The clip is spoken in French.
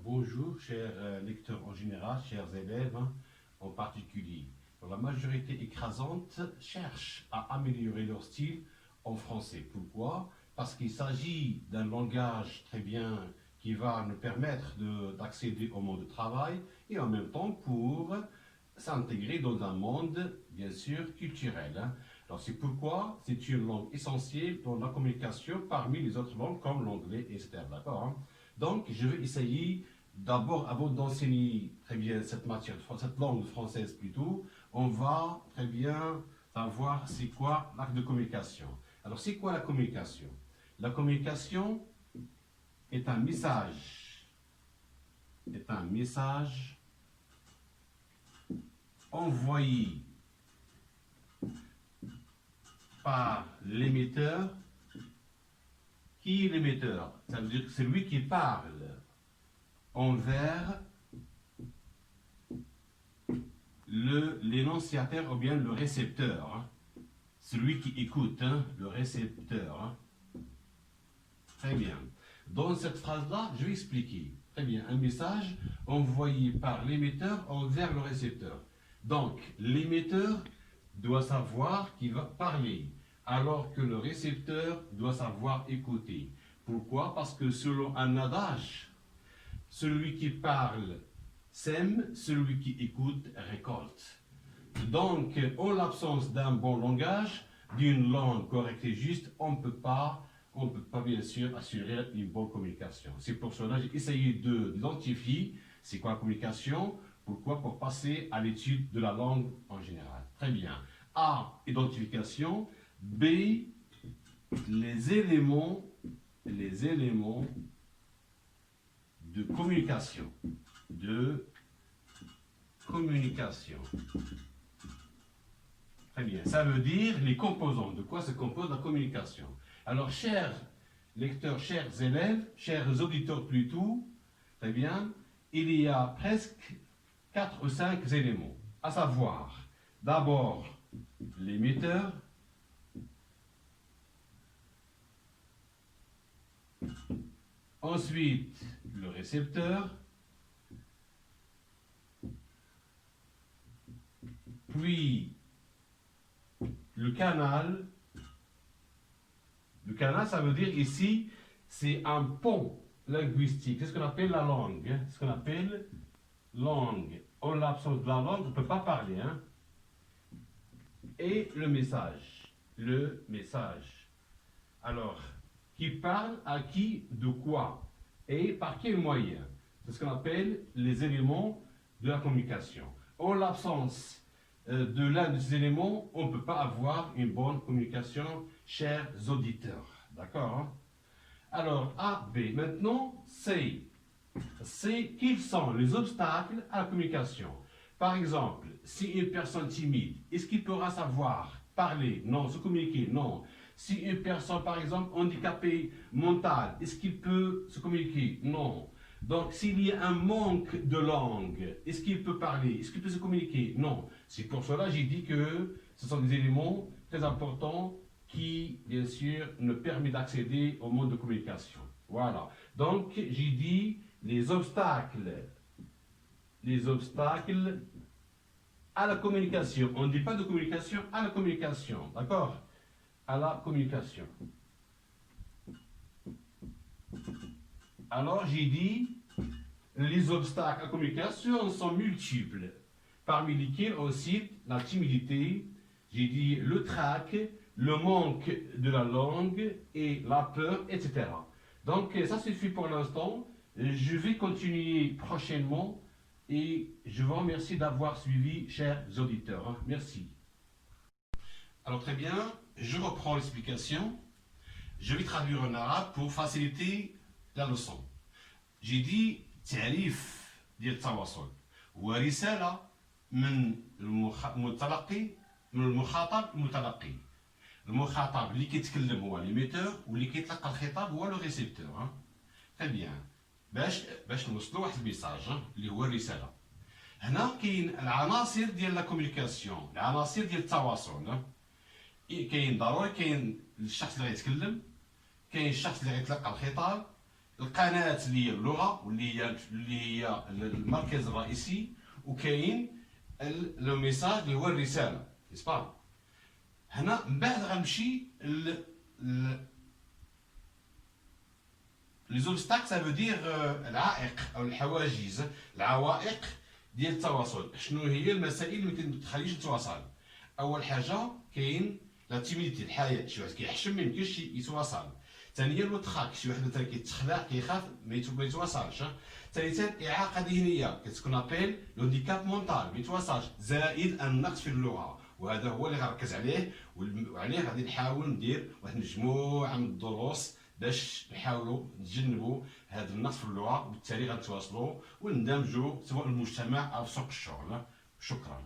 Bonjour, chers lecteurs en général, chers élèves en particulier. La majorité écrasante cherche à améliorer leur style en français. Pourquoi? Parce qu'il s'agit d'un langage très bien qui va nous permettre d'accéder au monde du travail et en même temps pour s'intégrer dans un monde, bien sûr, culturel. Alors c'est pourquoi c'est une langue essentielle dans la communication parmi les autres langues comme l'anglais, etc. D'accord? Donc je vais essayer d'abord, avant d'enseigner très bien cette matière, cette langue française plutôt, on va très bien savoir c'est quoi l'acte de communication. Alors c'est quoi la communication? La communication est un message envoyé par l'émetteur. Qui est l'émetteur? Ça veut dire que c'est lui qui parle envers l'énonciateur ou bien le récepteur. Celui qui écoute, le récepteur. Très bien. Dans cette phrase-là, je vais expliquer. Très bien. Un message envoyé par l'émetteur envers le récepteur. Donc, l'émetteur doit savoir qu'il va parler, alors que le récepteur doit savoir écouter. Pourquoi? Parce que selon un adage, celui qui parle sème, celui qui écoute récolte. Donc, en l'absence d'un bon langage, d'une langue correcte et juste, on ne peut pas bien sûr assurer une bonne communication. C'est pour cela que j'ai essayé d'identifier c'est quoi la communication. Pourquoi? Pour passer à l'étude de la langue en général. Très bien. A, identification. B, les éléments de communication. Très bien. Ça veut dire les composants. De quoi se compose la communication? Alors, chers lecteurs, chers élèves, chers auditeurs plutôt, très bien, il y a presque 4 ou 5 éléments, à savoir, d'abord, l'émetteur, ensuite, le récepteur, puis le canal. Le canal, ça veut dire ici, c'est un pont linguistique. C'est ce qu'on appelle la langue. Ce qu'on appelle langue. En l'absence de la langue, on ne peut pas parler. Et le message. Alors, qui parle à qui, de quoi et par quel moyen? C'est ce qu'on appelle les éléments de la communication. En l'absence de l'un de ces éléments, on ne peut pas avoir une bonne communication, chers auditeurs. D'accord? Alors, A, B. Maintenant, C. C, quels sont les obstacles à la communication? Par exemple, si une personne timide, est-ce qu'il pourra savoir parler? Non. Se communiquer? Non. Si une personne, par exemple, handicapée mentale, est-ce qu'il peut se communiquer? Non. Donc, s'il y a un manque de langue, est-ce qu'il peut parler? Est-ce qu'il peut se communiquer? Non. C'est pour cela que j'ai dit que ce sont des éléments très importants qui, bien sûr, nous permettent d'accéder au monde de communication. Voilà. Donc, j'ai dit les obstacles à la communication. On ne dit pas de communication à la communication. D'accord? À la communication. Alors, j'ai dit, les obstacles à la communication sont multiples, parmi lesquels aussi la timidité, j'ai dit le trac, le manque de la langue et la peur, etc. Donc, ça suffit pour l'instant. Je vais continuer prochainement et je vous remercie d'avoir suivi, chers auditeurs. Merci. Alors, très bien, je reprends l'explication. Je vais traduire en arabe pour faciliter la leçon. J'ai dit تعريف ديال التواصل هو رسالة من المتلقي من المخاطب المتلقي. المخاطب اللي كيتكلم هو ليميتور واللي كيتلقى الخطاب هو لو ريسيبتور. très bien. باش نوصلوا واحد الميساج اللي هو الرسالة. هنا كاين العناصر ديال لا كومونيكاسيون، العناصر ديال التواصل. كاين ضروري كاين الشخص اللي غيتكلم، كاين الشخص اللي غيتلقى الخطاب، القناه اللي هي اللغه واللي هي المركز الرئيسي، وكاين لو ميساج اللي هو الرساله اسبا. هنا من بعد غنمشي لي زوبستاك، سا فو دير العائق او الحواجز، العوائق ديال التواصل. شنو هي المسائل اللي ما تخليش نتواصل؟ اول حاجه كاين لا تيميديتي، الحياء، شي واحد كيحشم ما يمكنش يتواصل. ثانيا الوتخاك، شي واحد مثلا كيتخلع كيخاف ما يتواصلش. ثالثا اعاقه ذهنيه كتكون ابيل لو ديكاب مونتال ما يتواصلش، زائد النقص في اللغه، وهذا هو اللي غنركز عليه. وعليه غادي نحاول ندير واحد المجموعه من الدروس باش نحاولوا نتجنبوا هذا النقص في اللغه، وبالتالي غنتواصلوا وندمجوا سواء المجتمع او في سوق الشغل. شكرا.